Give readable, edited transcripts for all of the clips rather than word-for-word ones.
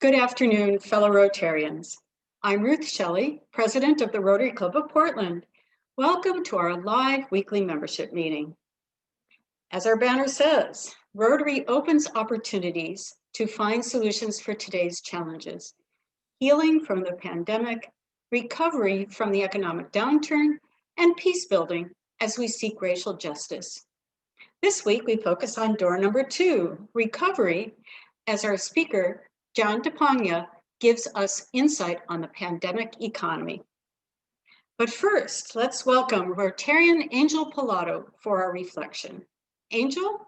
Good afternoon, fellow Rotarians. I'm Ruth Shelley, President of the Rotary Club of Portland. Welcome to our live weekly membership meeting. As our banner says, Rotary opens opportunities to find solutions for today's challenges, healing from the pandemic, recovery from the economic downturn, and peace building as we seek racial justice. This week, we focus on door number 2, recovery, as our speaker, John Tapogna, gives us insight on the pandemic economy. But first, let's welcome Rotarian Angel Pilato for our reflection. Angel?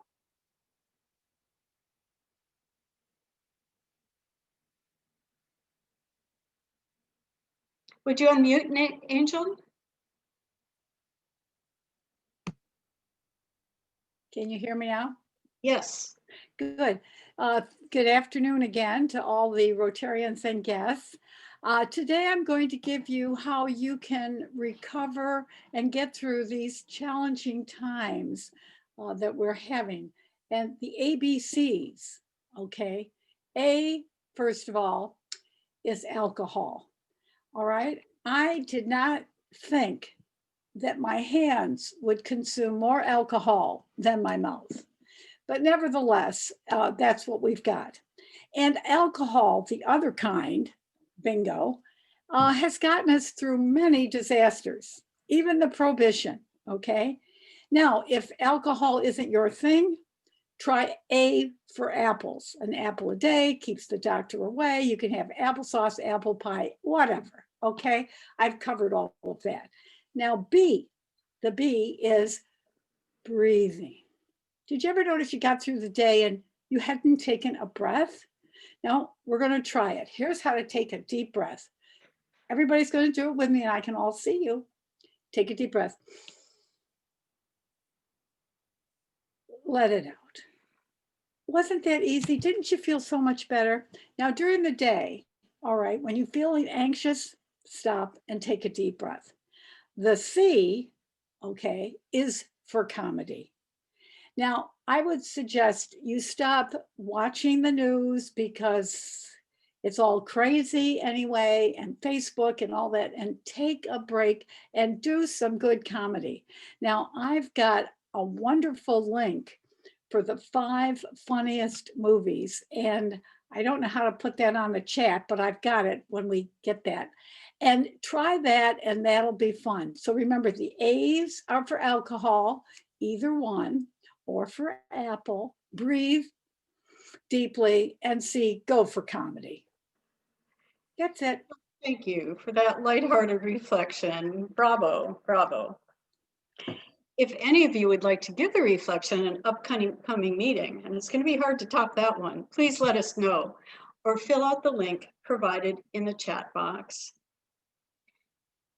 Would you unmute, Angel? Can you hear me now? Yes. Good. Good afternoon again to all the Rotarians and guests. Today I'm going to give you how you can recover and get through these challenging times that we're having. And the ABCs, okay? A, first of all, is alcohol. All right. I did not think that my hands would consume more alcohol than my mouth. But nevertheless, that's what we've got. And alcohol, the other kind, bingo, has gotten us through many disasters, even the prohibition, okay? Now, if alcohol isn't your thing, try A for apples. An apple a day keeps the doctor away. You can have applesauce, apple pie, whatever, okay? I've covered all of that. Now, B, the B is breathing. Did you ever notice you got through the day and you hadn't taken a breath? Now, we're going to try it. Here's how to take a deep breath. Everybody's going to do it with me and I can all see you. Take a deep breath. Let it out. Wasn't that easy? Didn't you feel so much better? Now, during the day, all right, when you're feeling anxious, stop and take a deep breath. The C, okay, is for comedy. Now, I would suggest you stop watching the news because it's all crazy anyway, and Facebook and all that, and take a break and do some good comedy. Now, I've got a wonderful link for the 5 funniest movies, and I don't know how to put that on the chat, but I've got it when we get that. And try that, and that'll be fun. So remember, the A's are for alcohol, either one, or for apple, breathe deeply, and C, go for comedy. That's it. Thank you for that lighthearted reflection. Bravo, bravo. If any of you would like to give the reflection an upcoming meeting, and it's going to be hard to top that one, please let us know or fill out the link provided in the chat box.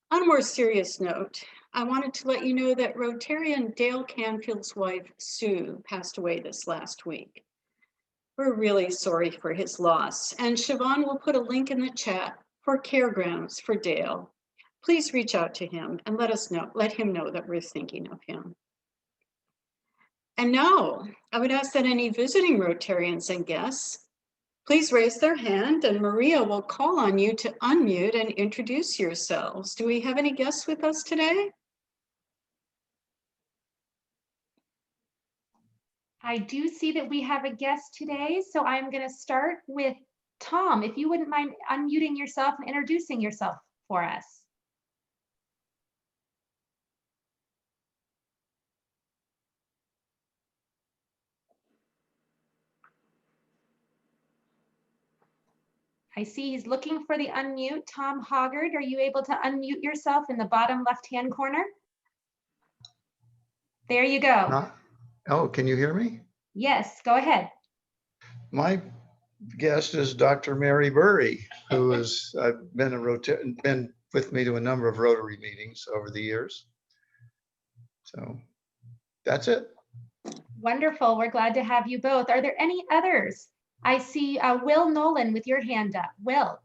On a more serious note, I wanted to let you know that Rotarian Dale Canfield's wife, Sue, passed away this last week. We're really sorry for his loss, and Siobhan will put a link in the chat for caregrams for Dale. Please reach out to him and let him know that we're thinking of him. And now, I would ask that any visiting Rotarians and guests, please raise their hand and Maria will call on you to unmute and introduce yourselves. Do we have any guests with us today? I do see that we have a guest today, so I'm going to start with Tom. If you wouldn't mind unmuting yourself and introducing yourself for us. I see he's looking for the unmute. Tom Hoggard, are you able to unmute yourself in the bottom left-hand corner? There you go. Oh, can you hear me? Yes, go ahead. My guest is Dr. Mary Burry, who has been with me to a number of Rotary meetings over the years. So that's it. Wonderful. We're glad to have you both. Are there any others? I see Will Nolan with your hand up. Will.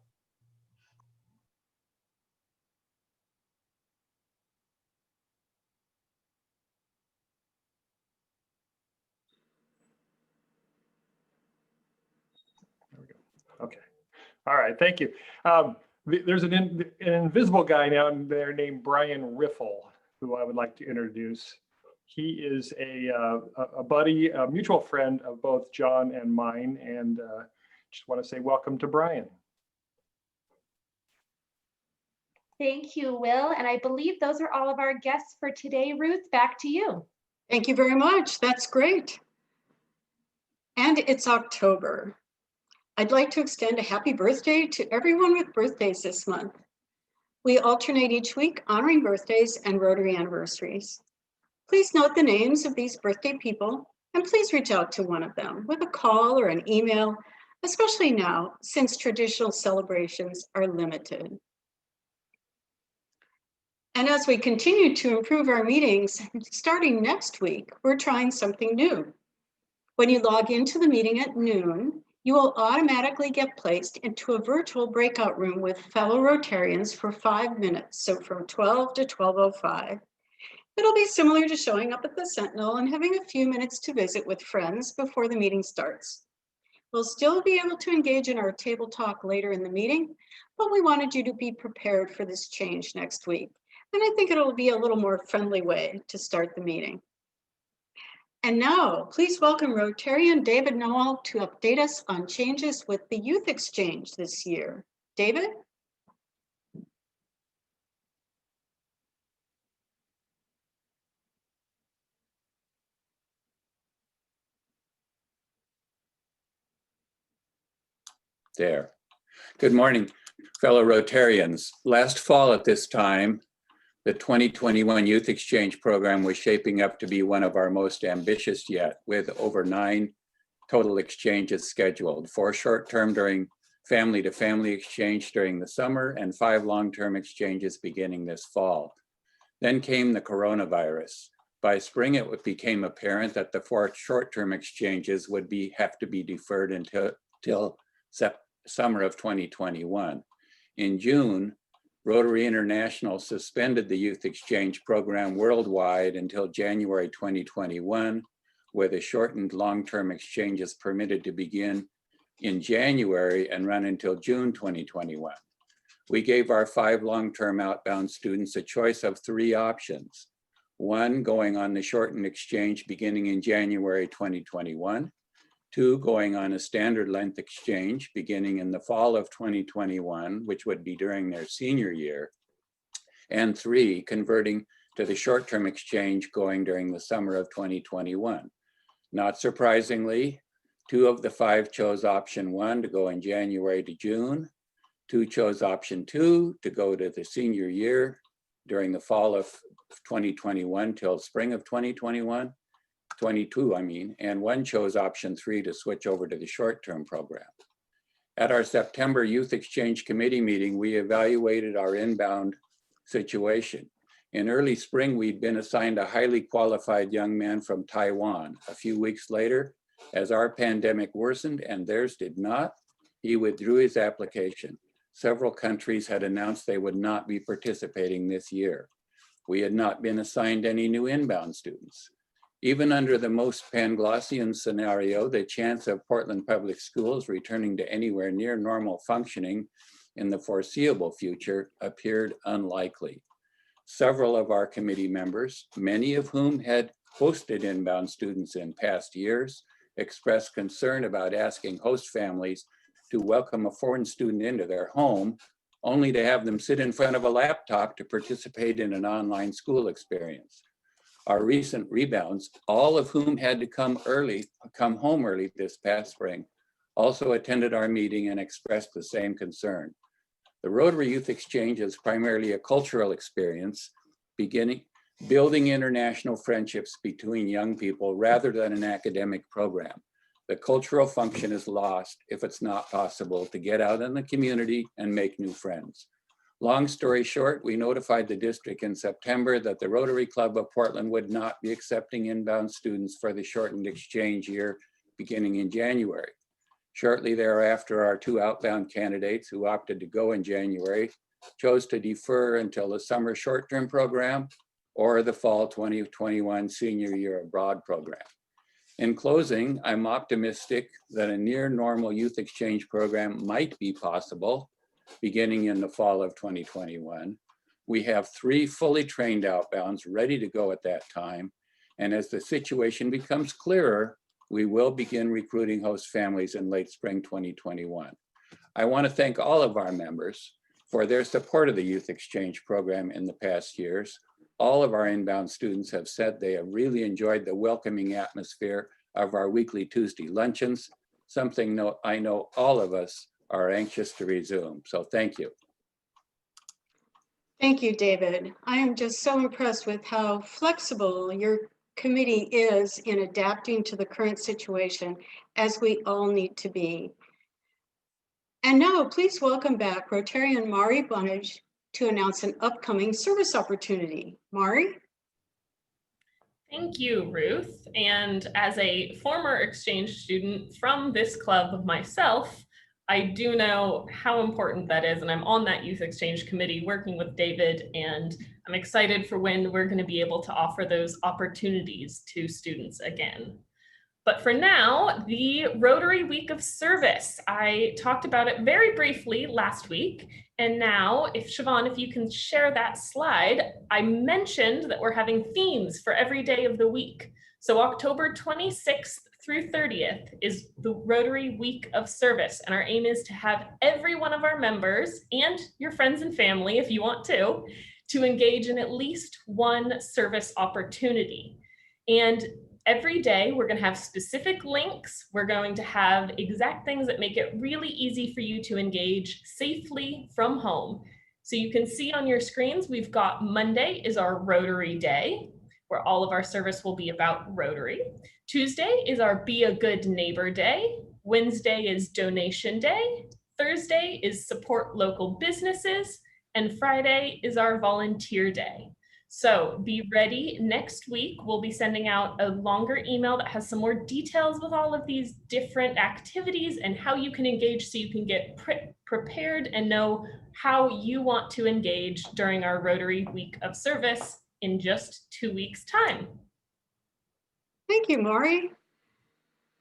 There we go. Okay. All right, thank you. There's an invisible guy down there named Brian Riffle, who I would like to introduce. He is a buddy, a mutual friend of both John and mine, and just want to say welcome to Brian. Thank you, Will. And I believe those are all of our guests for today. Ruth, back to you. Thank you very much. That's great. And it's October. I'd like to extend a happy birthday to everyone with birthdays this month. We alternate each week honoring birthdays and Rotary anniversaries. Please note the names of these birthday people and please reach out to one of them with a call or an email, especially now since traditional celebrations are limited. And as we continue to improve our meetings, starting next week, we're trying something new. When you log into the meeting at noon, you will automatically get placed into a virtual breakout room with fellow Rotarians for 5 minutes, so from 12 to 12:05. It'll be similar to showing up at the Sentinel and having a few minutes to visit with friends before the meeting starts. We'll still be able to engage in our table talk later in the meeting, but we wanted you to be prepared for this change next week. And I think it'll be a little more friendly way to start the meeting. And now, please welcome Rotarian David Noel to update us on changes with the Youth Exchange this year. David? There. Good morning, fellow Rotarians. Last fall at this time, the 2021 Youth Exchange Program was shaping up to be one of our most ambitious yet, with over 9 total exchanges scheduled, 4 short-term during family-to-family exchange during the summer and 5 long-term exchanges beginning this fall. Then came the coronavirus. By spring, it became apparent that the 4 short-term exchanges would have to be deferred until summer of 2021. In June, Rotary International suspended the Youth Exchange Program worldwide until January 2021, where the shortened long-term exchanges permitted to begin in January and run until June 2021. We gave our 5 long-term outbound students a choice of 3 options. 1, going on the shortened exchange beginning in January 2021. 2, going on a standard length exchange beginning in the fall of 2021, which would be during their senior year. And 3, converting to the short-term exchange going during the summer of 2021. Not surprisingly, 2 of the 5 chose option 1 to go in January to June. 2 chose option 2 to go to the senior year during the fall of 2021 till spring of 2021. 22, I mean, and 1 chose option 3 to switch over to the short-term program. At our September Youth Exchange Committee meeting, we evaluated our inbound situation. In early spring, we'd been assigned a highly qualified young man from Taiwan. A few weeks later, as our pandemic worsened and theirs did not, he withdrew his application. Several countries had announced they would not be participating this year. We had not been assigned any new inbound students. Even under the most Panglossian scenario, the chance of Portland Public Schools returning to anywhere near normal functioning in the foreseeable future appeared unlikely. Several of our committee members, many of whom had hosted inbound students in past years, expressed concern about asking host families to welcome a foreign student into their home, only to have them sit in front of a laptop to participate in an online school experience. Our recent rebounds, all of whom had to come home early this past spring, also attended our meeting and expressed the same concern. The Rotary Youth Exchange is primarily a cultural experience, building international friendships between young people rather than an academic program. The cultural function is lost if it's not possible to get out in the community and make new friends. Long story short, we notified the district in September that the Rotary Club of Portland would not be accepting inbound students for the shortened exchange year beginning in January. Shortly thereafter, our 2 outbound candidates who opted to go in January chose to defer until the summer short-term program or the fall 2021 senior year abroad program. In closing, I'm optimistic that a near normal youth exchange program might be possible beginning in the fall of 2021. We have 3 fully trained outbounds ready to go at that time. And as the situation becomes clearer, we will begin recruiting host families in late spring 2021. I want to thank all of our members for their support of the youth exchange program in the past years. All of our inbound students have said they have really enjoyed the welcoming atmosphere of our weekly Tuesday luncheons, something I know all of us are anxious to resume. So thank you. Thank you, David. I am just so impressed with how flexible your committee is in adapting to the current situation, as we all need to be. And now please welcome back Rotarian Mari Bunnage to announce an upcoming service opportunity. Mari? Thank you, Ruth. And as a former exchange student from this club myself, I do know how important that is. And I'm on that youth exchange committee working with David, and I'm excited for when we're going to be able to offer those opportunities to students again. But for now, the Rotary Week of Service. I talked about it very briefly last week. And now, Siobhan, if you can share that slide, I mentioned that we're having themes for every day of the week. So October 26th through 30th is the Rotary Week of Service. And our aim is to have every one of our members and your friends and family, if you want to engage in at least one service opportunity. And every day, we're going to have specific links. We're going to have exact things that make it really easy for you to engage safely from home. So you can see on your screens, we've got Monday is our Rotary Day, where all of our service will be about Rotary. Tuesday is our Be a Good Neighbor Day. Wednesday is Donation Day. Thursday is Support Local Businesses. And Friday is our Volunteer Day. So be ready. Next week, we'll be sending out a longer email that has some more details with all of these different activities and how you can engage, so you can get prepared and know how you want to engage during our Rotary Week of Service in just 2 weeks' time. Thank you, Mari.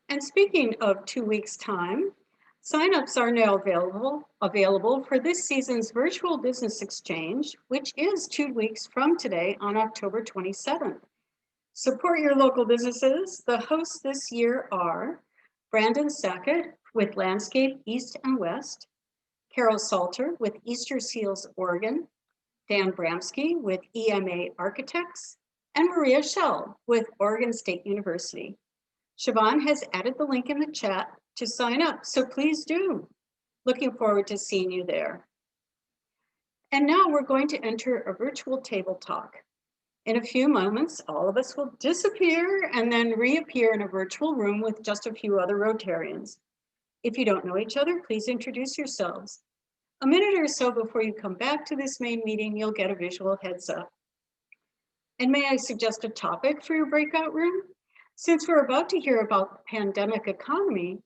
And speaking of 2 weeks' time, signups are now available for this season's virtual business exchange, which is 2 weeks from today on October 27th. Support your local businesses. The hosts this year are Brandon Sackett with Landscape East and West, Carol Salter with Easter Seals Oregon, Dan Bramsky with EMA Architects, and Maria Schell with Oregon State University. Siobhan has added the link in the chat to sign up, so please do. Looking forward to seeing you there. And now we're going to enter a virtual table talk. In a few moments, all of us will disappear and then reappear in a virtual room with just a few other Rotarians. If you don't know each other, please introduce yourselves. A minute or so before you come back to this main meeting, you'll get a visual heads up. And may I suggest a topic for your breakout room? Since we're about to hear about the pandemic economy,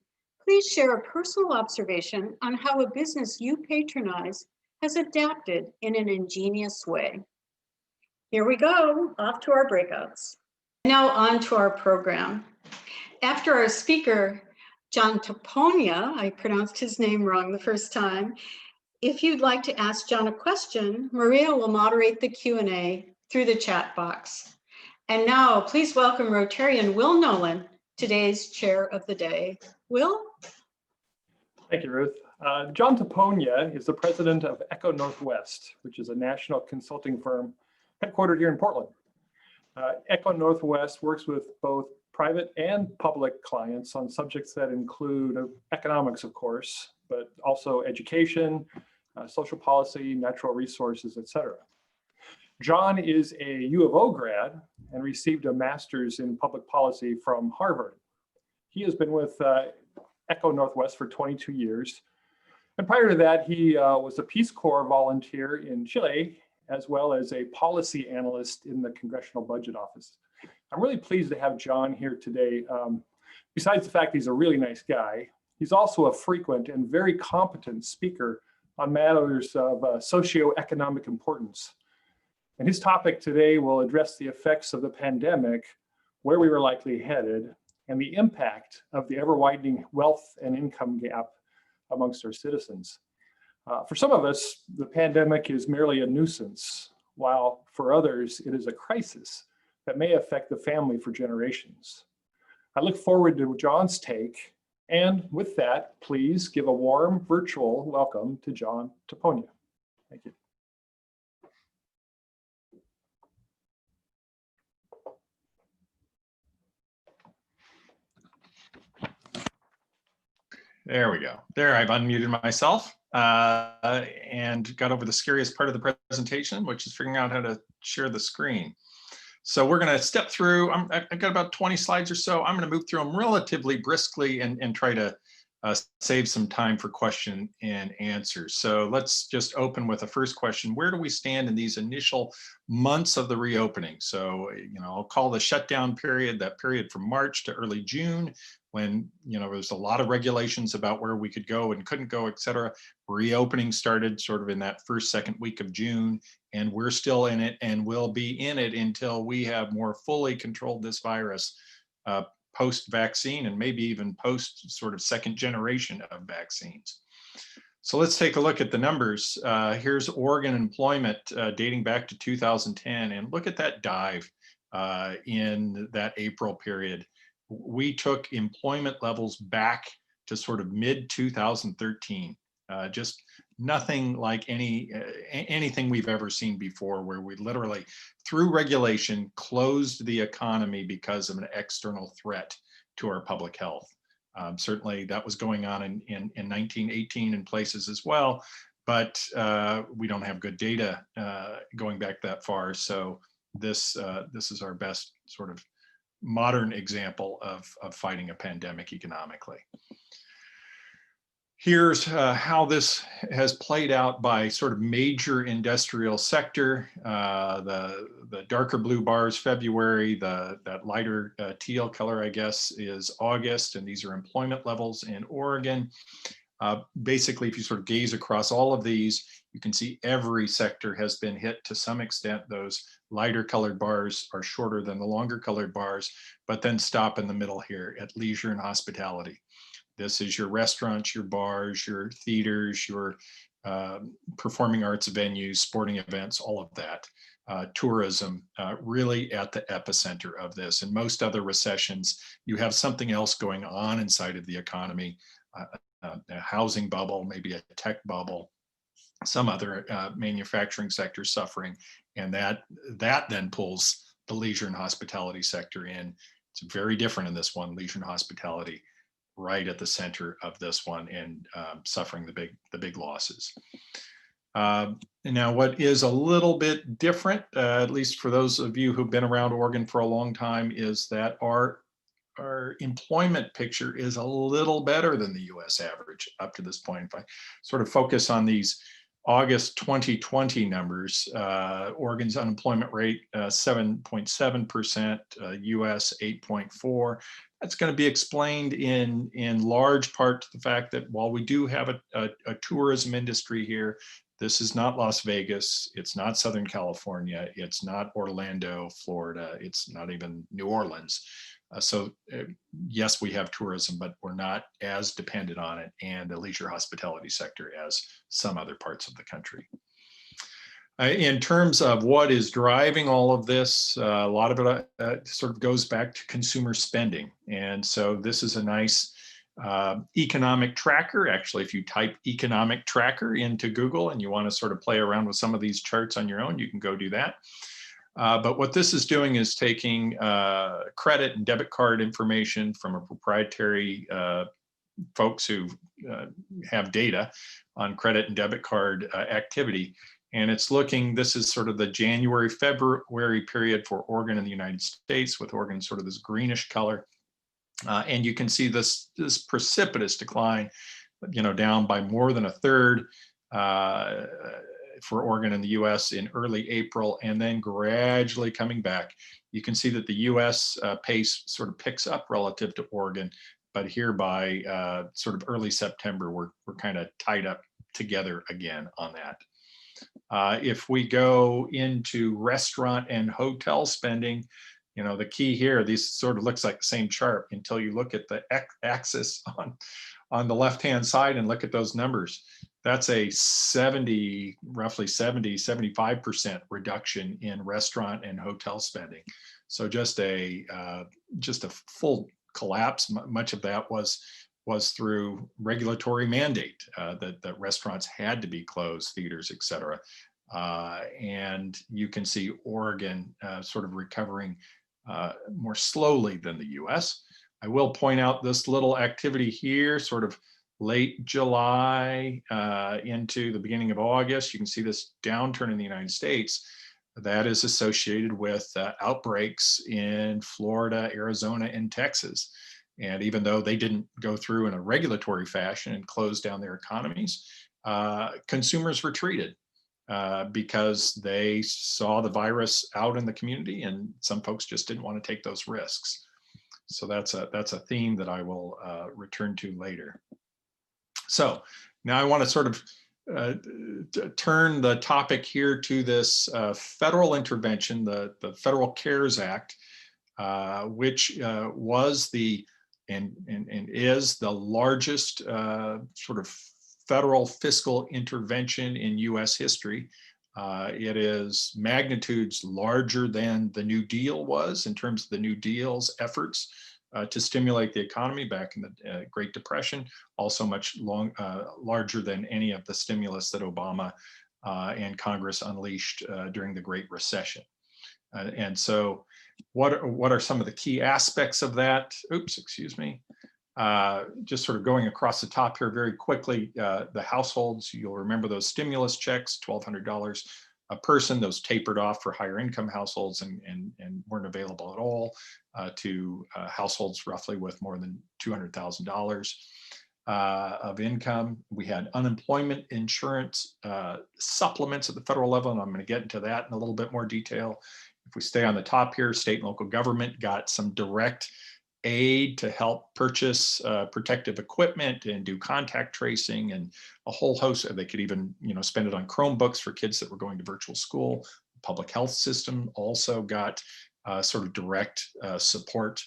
please share a personal observation on how a business you patronize has adapted in an ingenious way. Here we go, off to our breakouts. Now on to our program. After our speaker, John Tapogna, I pronounced his name wrong the first time. If you'd like to ask John a question, Maria will moderate the Q&A through the chat box. And now please welcome Rotarian Will Nolan, today's chair of the day. Will? Thank you, Ruth. John Tapogna is the president of Echo Northwest, which is a national consulting firm headquartered here in Portland. Echo Northwest works with both private and public clients on subjects that include economics, of course, but also education, social policy, natural resources, etc. John is a U of O grad and received a master's in public policy from Harvard. He has been with Echo Northwest for 22 years. And prior to that, he was a Peace Corps volunteer in Chile, as well as a policy analyst in the Congressional Budget Office. I'm really pleased to have John here today. Besides the fact he's a really nice guy, he's also a frequent and very competent speaker on matters of socioeconomic importance. And his topic today will address the effects of the pandemic, where we were likely headed, and the impact of the ever-widening wealth and income gap amongst our citizens. For some of us, the pandemic is merely a nuisance, while for others, it is a crisis that may affect the family for generations. I look forward to John's take, and with that, please give a warm virtual welcome to John Tapogna. Thank you. There we go. There, I've unmuted myself and got over the scariest part of the presentation, which is figuring out how to share the screen. So we're going to step through. I've got about 20 slides or so. I'm going to move through them relatively briskly and try to save some time for question and answers. So let's just open with the first question. Where do we stand in these initial months of the reopening? So, I'll call the shutdown period, that period from March to early June, when, there's a lot of regulations about where we could go and couldn't go, et cetera. Reopening started sort of in that first, second week of June, and we're still in it and will be in it until we have more fully controlled this virus post-vaccine and maybe even post sort of second generation of vaccines. So let's take a look at the numbers. Here's Oregon employment dating back to 2010, and look at that dive in that April period. We took employment levels back to sort of mid-2013. Just nothing like anything we've ever seen before, where we literally, through regulation, closed the economy because of an external threat to our public health. Certainly that was going on in 1918 in places as well, but we don't have good data going back that far. So this is our best sort of modern example of fighting a pandemic economically. Here's how this has played out by sort of major industrial sector. The darker blue bars, February, that lighter teal color, I guess, is August, and these are employment levels in Oregon. Basically, if you sort of gaze across all of these, you can see every sector has been hit to some extent. Those lighter colored bars are shorter than the longer colored bars, but then stop in the middle here at leisure and hospitality. This is your restaurants, your bars, your theaters, your performing arts venues, sporting events, all of that. Tourism, really at the epicenter of this. In most other recessions, you have something else going on inside of the economy, a housing bubble, maybe a tech bubble, some other manufacturing sector suffering, and that then pulls the leisure and hospitality sector in. It's very different in this one, leisure and hospitality, right at the center of this one, and suffering the big losses. Now, what is a little bit different, at least for those of you who've been around Oregon for a long time, is that our employment picture is a little better than the US average up to this point. If I sort of focus on these August 2020 numbers, Oregon's unemployment rate 7.7%, US 8.4%. That's going to be explained in large part to the fact that while we do have a tourism industry here, this is not Las Vegas, it's not Southern California, it's not Orlando, Florida, it's not even New Orleans. So yes, we have tourism, but we're not as dependent on it and the leisure hospitality sector as some other parts of the country. In terms of what is driving all of this, a lot of it sort of goes back to consumer spending. And so this is a nice economic tracker. Actually, if you type economic tracker into Google and you want to sort of play around with some of these charts on your own, you can go do that. But what this is doing is taking credit and debit card information from a proprietary folks who have data on credit and debit card activity. And it's looking, this is sort of the January, February period for Oregon in the United States, with Oregon sort of this greenish color. And you can see this precipitous decline, down by more than a third for Oregon in the US in early April, and then gradually coming back. You can see that the US pace sort of picks up relative to Oregon, but here by sort of early September, we're kind of tied up together again on that. If we go into restaurant and hotel spending, The key here, these sort of looks like the same chart until you look at the axis on the left-hand side and look at those numbers. That's a roughly 75% reduction in restaurant and hotel spending. So just a full collapse. Much of that was through regulatory mandate that restaurants had to be closed, theaters, et cetera. And you can see Oregon sort of recovering more slowly than the US. I will point out this little activity here, sort of late July into the beginning of August. You can see this downturn in the United States that is associated with outbreaks in Florida, Arizona, and Texas. And even though they didn't go through in a regulatory fashion and close down their economies, consumers retreated because they saw the virus out in the community, and some folks just didn't want to take those risks. So that's a theme that I will return to later. So now I want to sort of turn the topic here to this federal intervention, the Federal CARES Act, which was and is the largest sort of federal fiscal intervention in US history. It is magnitudes larger than the New Deal was in terms of the New Deal's efforts to stimulate the economy back in the Great Depression, also much larger than any of the stimulus that Obama and Congress unleashed during the Great Recession. And so what are some of the key aspects of that? Oops, excuse me. Just sort of going across the top here very quickly, the households, you'll remember those stimulus checks, $1,200 a person, those tapered off for higher income households and weren't available at all to households roughly with more than $200,000 of income. We had unemployment insurance supplements at the federal level, and I'm going to get into that in a little bit more detail. If we stay on the top here, state and local government got some direct aid to help purchase protective equipment and do contact tracing and a whole host of, they could even spend it on Chromebooks for kids that were going to virtual school. The public health system also got sort of direct support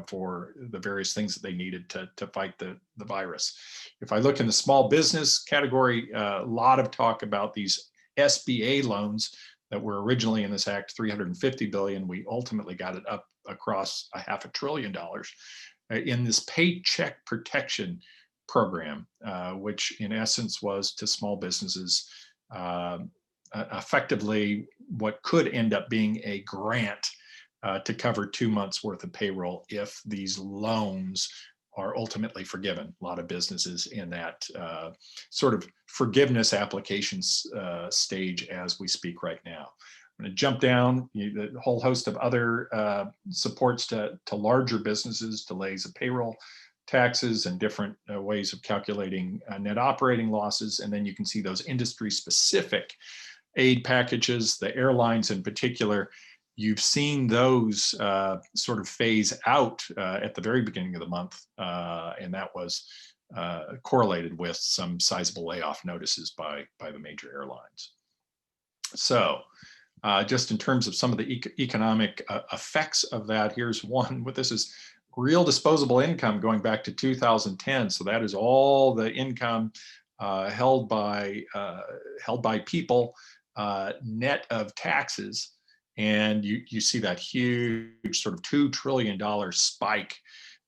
for the various things that they needed to fight the virus. If I look in the small business category, a lot of talk about these SBA loans that were originally in this act, $350 billion. We ultimately got it up across $500 billion in this Paycheck Protection Program, which in essence was to small businesses effectively what could end up being a grant to cover 2 months worth of payroll if these loans are ultimately forgiven. A lot of businesses in that sort of forgiveness applications stage as we speak right now. I'm going to jump down the whole host of other supports to larger businesses, delays of payroll taxes and different ways of calculating net operating losses. And then you can see those industry specific aid packages, the airlines in particular. You've seen those sort of phase out at the very beginning of the month, and that was correlated with some sizable layoff notices by the major airlines. So just in terms of some of the economic effects of that, here's one. What this is real disposable income going back to 2010. So that is all the income held by people net of taxes. And you see that huge sort of $2 trillion spike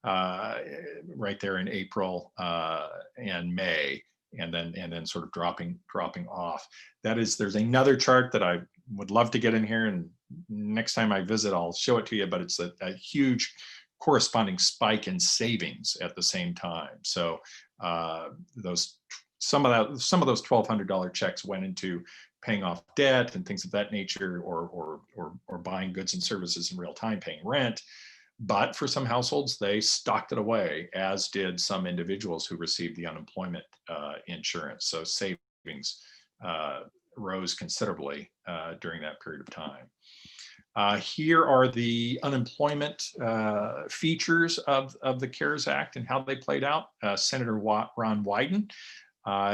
right there in April and May, and then sort of dropping off. There's another chart that I would love to get in here, and next time I visit, I'll show it to you, but it's a huge corresponding spike in savings at the same time. So some of those $1,200 checks went into paying off debt and things of that nature, or buying goods and services in real time, paying rent. But for some households, they stocked it away, as did some individuals who received the unemployment insurance. So savings rose considerably during that period of time. Here are the unemployment features of the CARES Act and how they played out. Senator Ron Wyden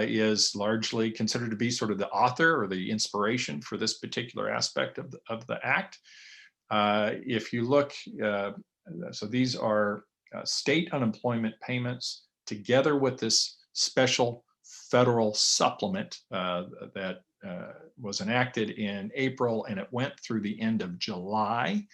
is largely considered to be sort of the author or the inspiration for this particular aspect of the act. If you look, so these are state unemployment payments together with this special federal supplement that was enacted in April, and it went through the end of July.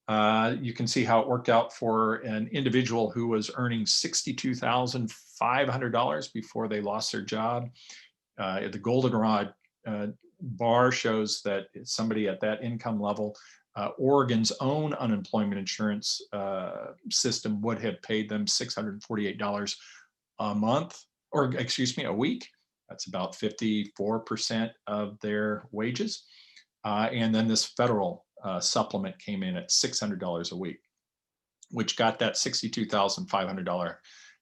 You can see how it worked out for an individual who was earning $62,500 before they lost their job. The goldenrod bar shows that somebody at that income level, Oregon's own unemployment insurance system would have paid them $648 a month, or excuse me, a week. That's about 54% of their wages. And then this federal supplement came in at $600 a week, which got that $62,500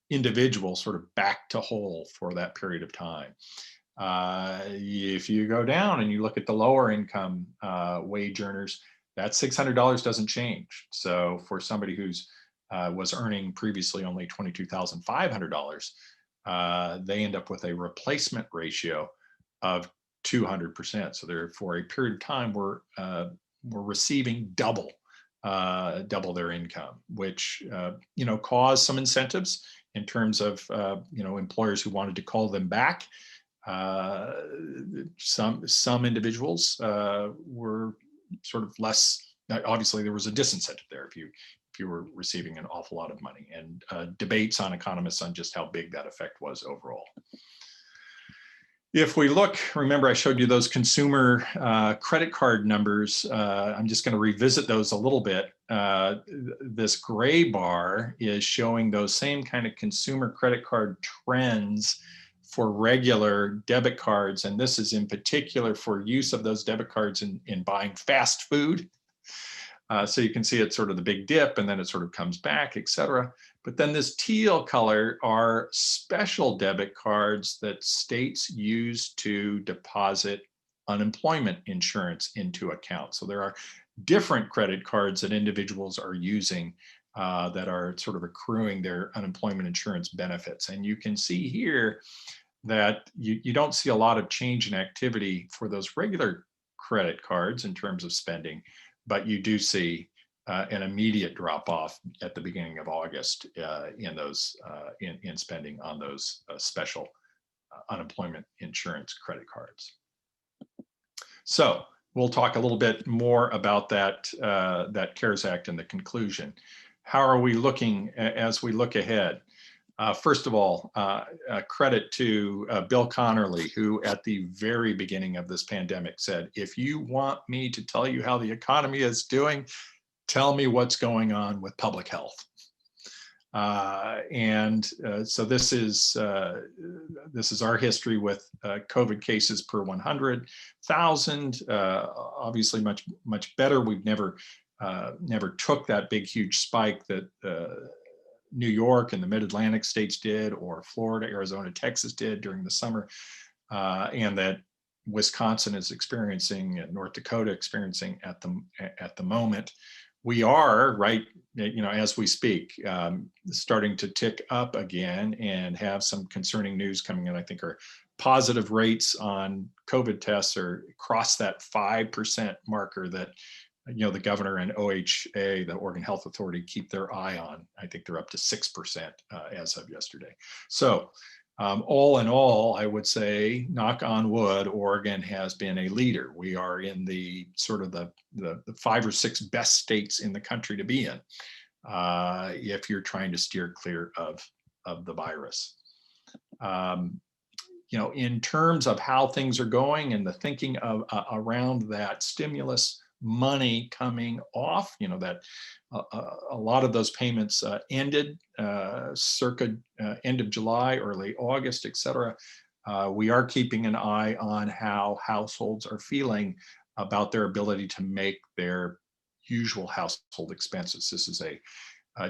individual sort of back to whole for that period of time. If you go down and you look at the lower income wage earners, that $600 doesn't change. So for somebody who's was earning previously only $22,500, they end up with a replacement ratio of 200%. So they're, for a period of time, we're receiving double their income, which caused some incentives in terms of employers who wanted to call them back. Some individuals were sort of less. Obviously, there was a disincentive there if you were receiving an awful lot of money, and debates on economists on just how big that effect was overall. If we look, remember I showed you those consumer credit card numbers. I'm just going to revisit those a little bit. This gray bar is showing those same kind of consumer credit card trends for regular debit cards. And this is in particular for use of those debit cards in buying fast food. So you can see it's sort of the big dip, and then it sort of comes back, et cetera. But then this teal color are special debit cards that states use to deposit unemployment insurance into accounts. So there are different credit cards that individuals are using that are sort of accruing their unemployment insurance benefits. And you can see here that you don't see a lot of change in activity for those regular credit cards in terms of spending, but you do see an immediate drop off at the beginning of August in those in spending on those special unemployment insurance credit cards. So we'll talk a little bit more about that that CARES Act in the conclusion. How are we looking as we look ahead? First of all, credit to Bill Connerly, who at the very beginning of this pandemic said, if you want me to tell you how the economy is doing, tell me what's going on with public health. So this is our history with COVID cases per 100,000. Obviously, much better. We've never took that big, huge spike that New York and the Mid-Atlantic states did, or Florida, Arizona, Texas did during the summer, and that Wisconsin is experiencing and North Dakota experiencing at the moment. We are, right, as we speak, starting to tick up again and have some concerning news coming in. I think our positive rates on COVID tests are across that 5% marker that the governor and OHA, the Oregon Health Authority, keep their eye on. I think they're up to 6% as of yesterday. So all in all, I would say, knock on wood, Oregon has been a leader. We are in the sort of the 5 or 6 best states in the country to be in if you're trying to steer clear of the virus. In terms of how things are going and the thinking of around that stimulus money coming off, that a lot of those payments ended circa end of July, early August, et cetera. We are keeping an eye on how households are feeling about their ability to make their usual household expenses. This is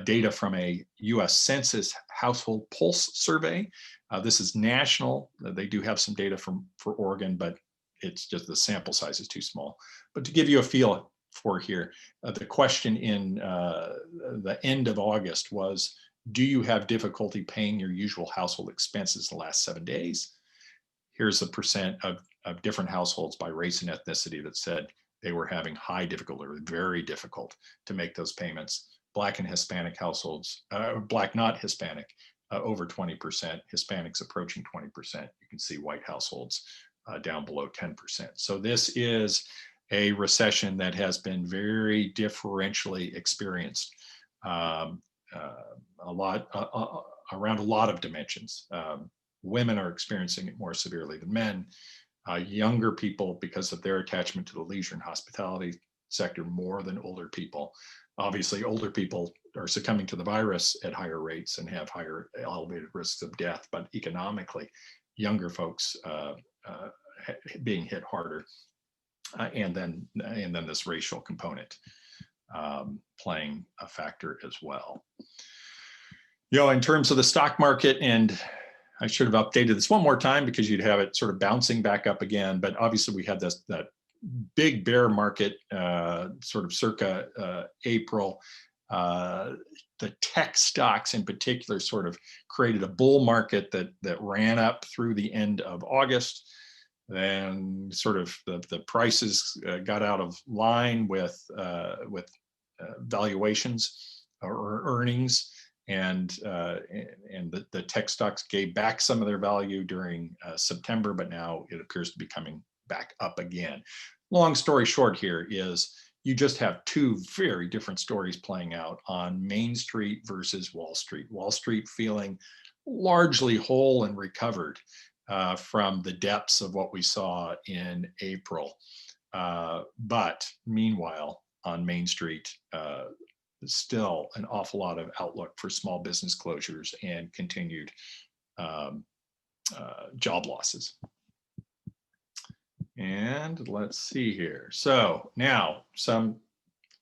data from a US Census household pulse survey. This is national. They do have some data for Oregon, but it's just the sample size is too small. But to give you a feel for here, the question in the end of August was, do you have difficulty paying your usual household expenses the last 7 days? Here's the percent of different households by race and ethnicity that said they were having high difficulty, or very difficult to make those payments. Black and Hispanic households, Black not Hispanic, over 20%, Hispanics approaching 20%. You can see white households down below 10%. So this is a recession that has been very differentially experienced around a lot of dimensions. Women are experiencing it more severely than men. Younger people, because of their attachment to the leisure and hospitality sector more than older people. Obviously, older people are succumbing to the virus at higher rates and have higher elevated risks of death, but economically, younger folks being hit harder. And then this racial component playing a factor as well. In terms of the stock market, and I should have updated this one more time because you'd have it sort of bouncing back up again. But obviously we had that big bear market sort of circa April. The tech stocks in particular sort of created a bull market that ran up through the end of August. Then sort of the prices got out of line with valuations or earnings. And the tech stocks gave back some of their value during September, but now it appears to be coming back up again. Long story short here is you just have two very different stories playing out on Main Street versus Wall Street. Wall Street feeling largely whole and recovered from the depths of what we saw in April. But meanwhile, on Main Street, still an awful lot of outlook for small business closures and continued job losses. And let's see here. So now some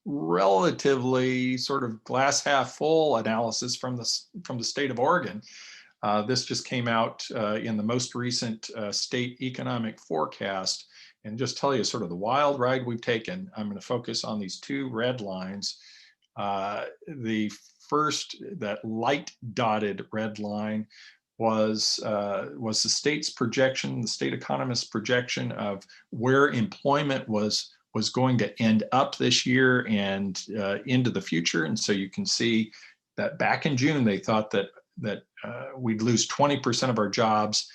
relatively sort of glass half full analysis from the state of Oregon. This just came out in the most recent state economic forecast, and just tell you sort of the wild ride we've taken. I'm going to focus on these two red lines. The first, that light dotted red line, was the state's projection, the state economist's projection of where employment was going to end up this year and into the future. And so you can see that back in June, they thought that we'd lose 20% of our jobs,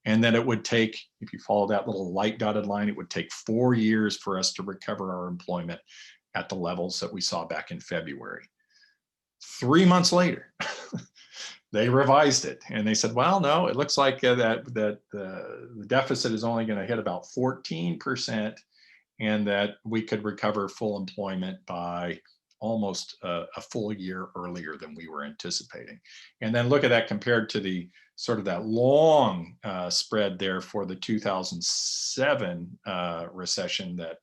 and that it would take, if you follow that little light dotted line, it would take 4 years for us to recover our employment at the levels that we saw back in February. 3 months later, they revised it and they said, well, no, it looks like that the deficit is only going to hit about 14%, and that we could recover full employment by almost a full year earlier than we were anticipating. And then look at that compared to the sort of that long spread there for the 2007 recession, that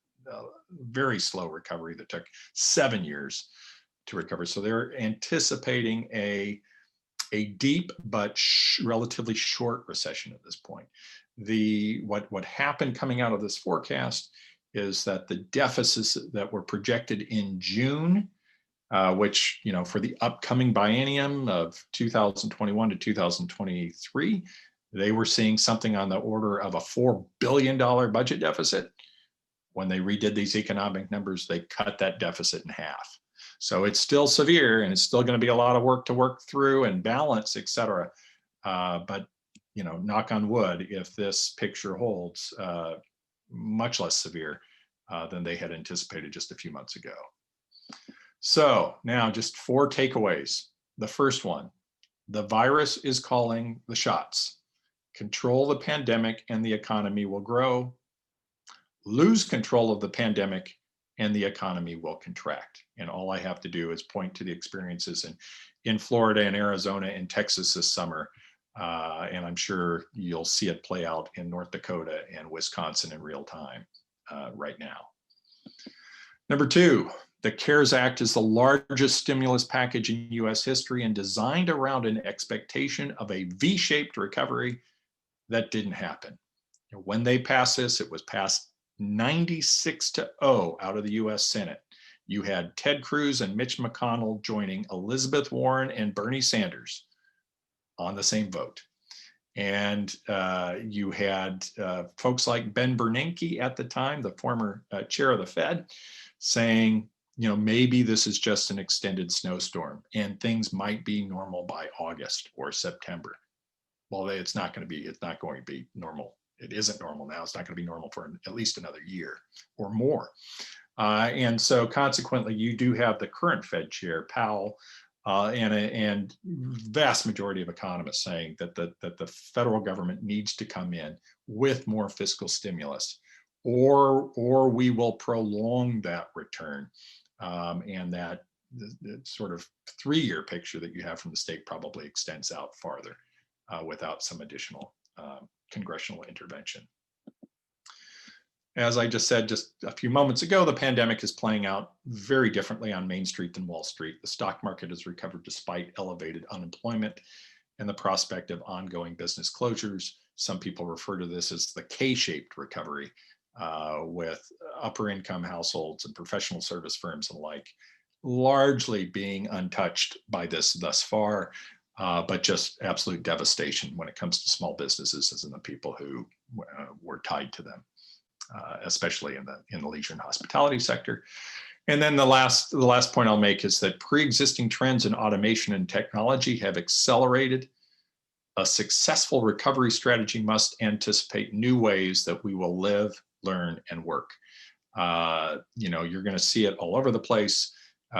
very slow recovery that took 7 years to recover. So they're anticipating a deep but relatively short recession at this point. What happened coming out of this forecast is that the deficits that were projected in June, which, for the upcoming biennium of 2021 to 2023, they were seeing something on the order of a $4 billion budget deficit. When they redid these economic numbers, they cut that deficit in half. So it's still severe, and it's still going to be a lot of work to work through and balance, et cetera. But, knock on wood, if this picture holds, much less severe than they had anticipated just a few months ago. So now just 4 takeaways. The first one, the virus is calling the shots. Control the pandemic and the economy will grow. Lose control of the pandemic and the economy will contract. And all I have to do is point to the experiences in Florida and Arizona and Texas this summer. And I'm sure you'll see it play out in North Dakota and Wisconsin in real time right now. Number 2, the CARES Act is the largest stimulus package in US history and designed around an expectation of a V-shaped recovery that didn't happen. When they passed this, it was passed 96-0 out of the US Senate. You had Ted Cruz and Mitch McConnell joining Elizabeth Warren and Bernie Sanders on the same vote. And you had folks like Ben Bernanke at the time, the former chair of the Fed, saying, maybe this is just an extended snowstorm and things might be normal by August or September. Well, it's not going to be normal. It isn't normal now. It's not going to be normal for at least another year or more. And so consequently, you do have the current Fed chair, Powell, and vast majority of economists saying that the federal government needs to come in with more fiscal stimulus, or we will prolong that return, and that the sort of 3-year picture that you have from the state probably extends out farther without some additional congressional intervention. As I just said just a few moments ago, the pandemic is playing out very differently on Main Street than Wall Street. The stock market has recovered despite elevated unemployment and the prospect of ongoing business closures. Some people refer to this as the K-shaped recovery, with upper income households and professional service firms and the like largely being untouched by this thus far, but just absolute devastation when it comes to small businesses and the people who were tied to them. Especially in the leisure and hospitality sector. And then the last point I'll make is that pre-existing trends in automation and technology have accelerated. A successful recovery strategy must anticipate new ways that we will live, learn, and work. You're going to see it all over the place.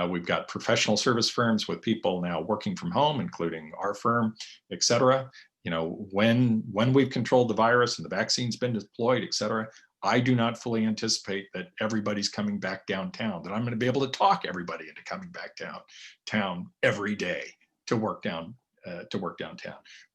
We've got professional service firms with people now working from home, including our firm, et cetera. When we've controlled the virus and the vaccine's been deployed, et cetera, I do not fully anticipate that everybody's coming back downtown, that I'm going to be able to talk everybody into coming back downtown every day to work downtown.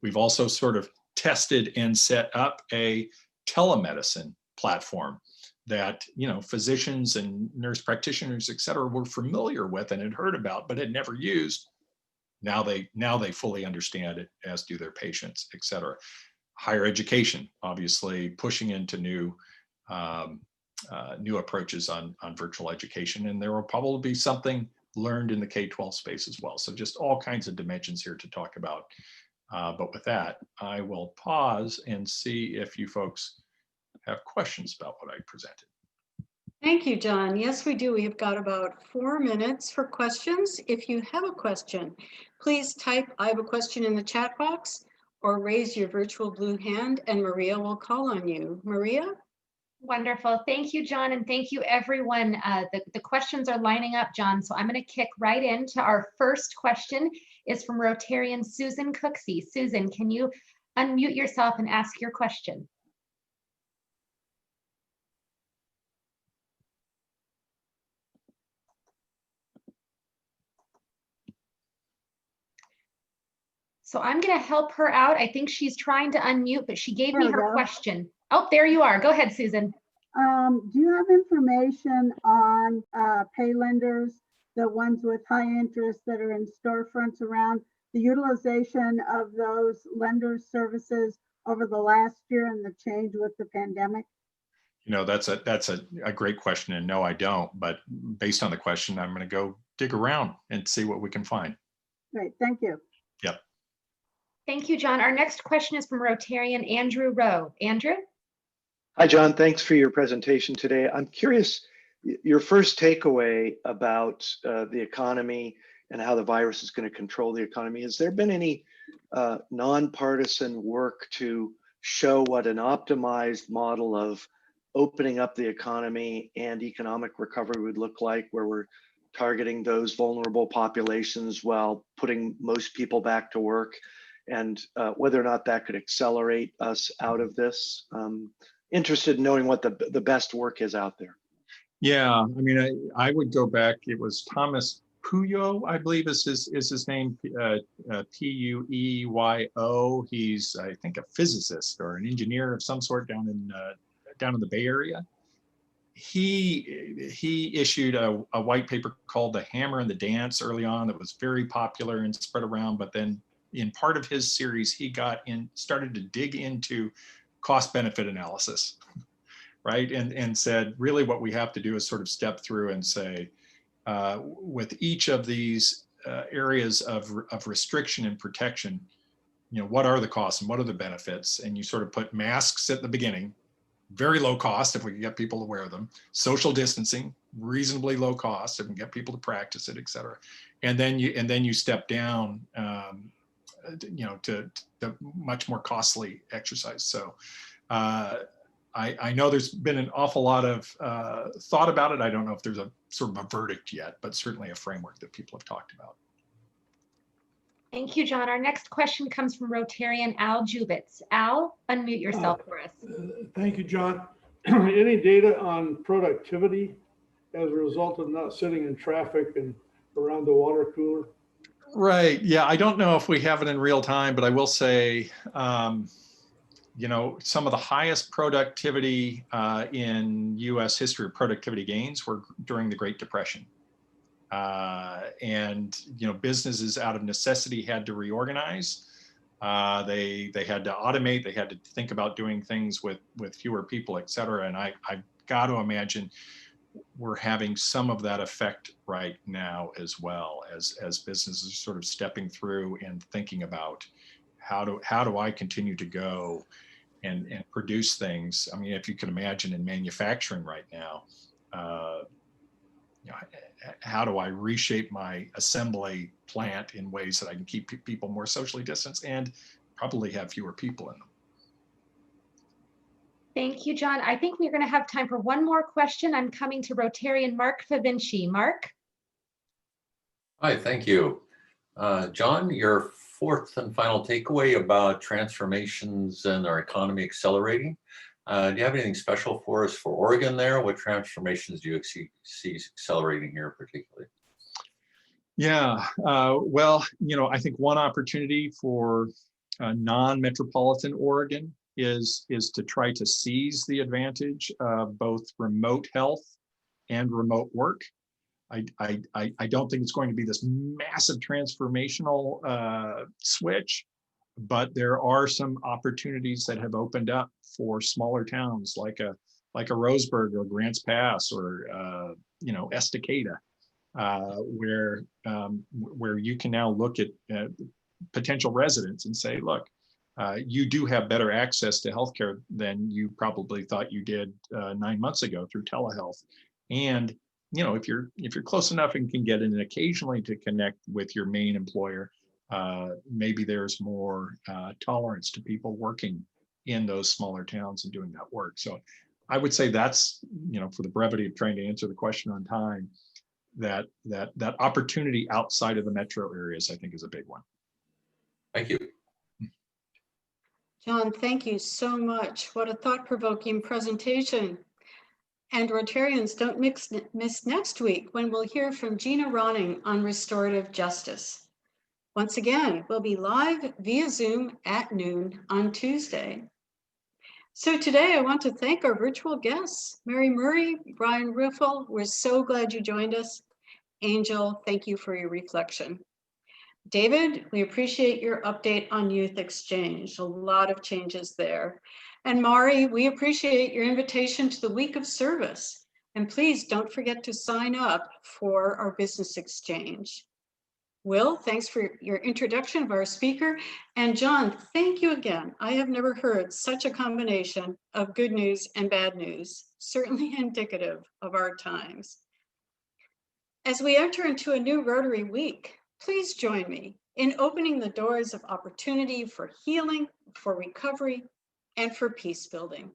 We've also sort of tested and set up a telemedicine platform that physicians and nurse practitioners, et cetera, were familiar with and had heard about, but had never used. Now they fully understand it, as do their patients, et cetera. Higher education, obviously pushing into new approaches on virtual education, and there will probably be something learned in the K-12 space as well. So just all kinds of dimensions here to talk about. But with that, I will pause and see if you folks have questions about what I presented. Thank you, John. Yes, we do. We have got about 4 minutes for questions. If you have a question, please type "I have a question" in the chat box or raise your virtual blue hand and Maria will call on you. Maria? Wonderful. Thank you, John, and thank you, everyone. The questions are lining up, John, so I'm going to kick right into our first question. Is from Rotarian Susan Cooksey. Susan, can you unmute yourself and ask your question? So I'm going to help her out. I think she's trying to unmute, but she gave me her question. Oh, there you are. Go ahead, Susan. Do you have information on pay lenders, the ones with high interest that are in storefronts around, the utilization of those lenders' services over the last year and the change with the pandemic? That's a great question, and no, I don't. But based on the question, I'm going to go dig around and see what we can find. Great, thank you. Yep. Thank you, John. Our next question is from Rotarian Andrew Rowe. Andrew? Hi, John. Thanks for your presentation today. I'm curious, your first takeaway about the economy and how the virus is going to control the economy. Has there been any nonpartisan work to show what an optimized model of opening up the economy and economic recovery would look like, where we're targeting those vulnerable populations while putting most people back to work, and whether or not that could accelerate us out of this? Interested in knowing what the best work is out there. Yeah, I mean, I would go back. It was Thomas Puyo, I believe is his name, Pueyo. He's, I think, a physicist or an engineer of some sort down in the Bay Area. He issued a white paper called "The Hammer and the Dance" early on that was very popular and spread around. But then, in part of his series, he started to dig into cost-benefit analysis, right? And said, really what we have to do is sort of step through and say, with each of these areas of restriction and protection, what are the costs and what are the benefits? And you sort of put masks at the beginning, very low cost if we can get people to wear them, social distancing, reasonably low cost if we can get people to practice it, et cetera. And then you step down, to much more costly exercise. So I know there's been an awful lot of thought about it. I don't know if there's a sort of a verdict yet, but certainly a framework that people have talked about. Thank you, John. Our next question comes from Rotarian Al Jubitz. Al, unmute yourself for us. Thank you, John. Any data on productivity as a result of not sitting in traffic and around the water cooler? Right. Yeah. I don't know if we have it in real time, but I will say, some of the highest productivity in US history of productivity gains were during the Great Depression. And businesses out of necessity had to reorganize. They had to automate. They had to think about doing things with fewer people, et cetera. And I've got to imagine we're having some of that effect right now as well, as businesses are sort of stepping through and thinking about how do I continue to go and produce things. I mean, if you can imagine in manufacturing right now, how do I reshape my assembly plant in ways that I can keep people more socially distanced and probably have fewer people in them. Thank you, John. I think we're going to have time for one more question. I'm coming to Rotarian Mark Favinci. Mark? Hi, thank you. John, your fourth and final takeaway about transformations and our economy accelerating. Do you have anything special for us for Oregon there? What transformations do you see accelerating here particularly? Yeah, well, I think one opportunity for non-metropolitan Oregon is to try to seize the advantage of both remote health and remote work. I don't think it's going to be this massive transformational switch, but there are some opportunities that have opened up for smaller towns like a Roseburg or Grants Pass or Estacada, where you can now look at potential residents and say, look, you do have better access to healthcare than you probably thought you did 9 months ago through telehealth. And if you're close enough and can get in occasionally to connect with your main employer, maybe there's more tolerance to people working in those smaller towns and doing that work. So I would say that's, for the brevity of trying to answer the question on time, that opportunity outside of the metro areas, I think, is a big one. Thank you. John, thank you so much. What a thought-provoking presentation. And Rotarians, don't miss next week when we'll hear from Gina Ronning on restorative justice. Once again, we'll be live via Zoom at noon on Tuesday. So today I want to thank our virtual guests, Mary Murray, Brian Riffle. We're so glad you joined us. Angel, thank you for your reflection. David, we appreciate your update on youth exchange. A lot of changes there. And Mari, we appreciate your invitation to the week of service. And please don't forget to sign up for our business exchange. Will, thanks for your introduction of our speaker. And John, thank you again. I have never heard such a combination of good news and bad news, certainly indicative of our times. As we enter into a new Rotary week, please join me in opening the doors of opportunity for healing, for recovery, and for peace building.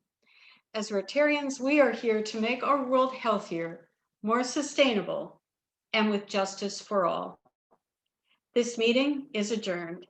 As Rotarians, we are here to make our world healthier, more sustainable, and with justice for all. This meeting is adjourned.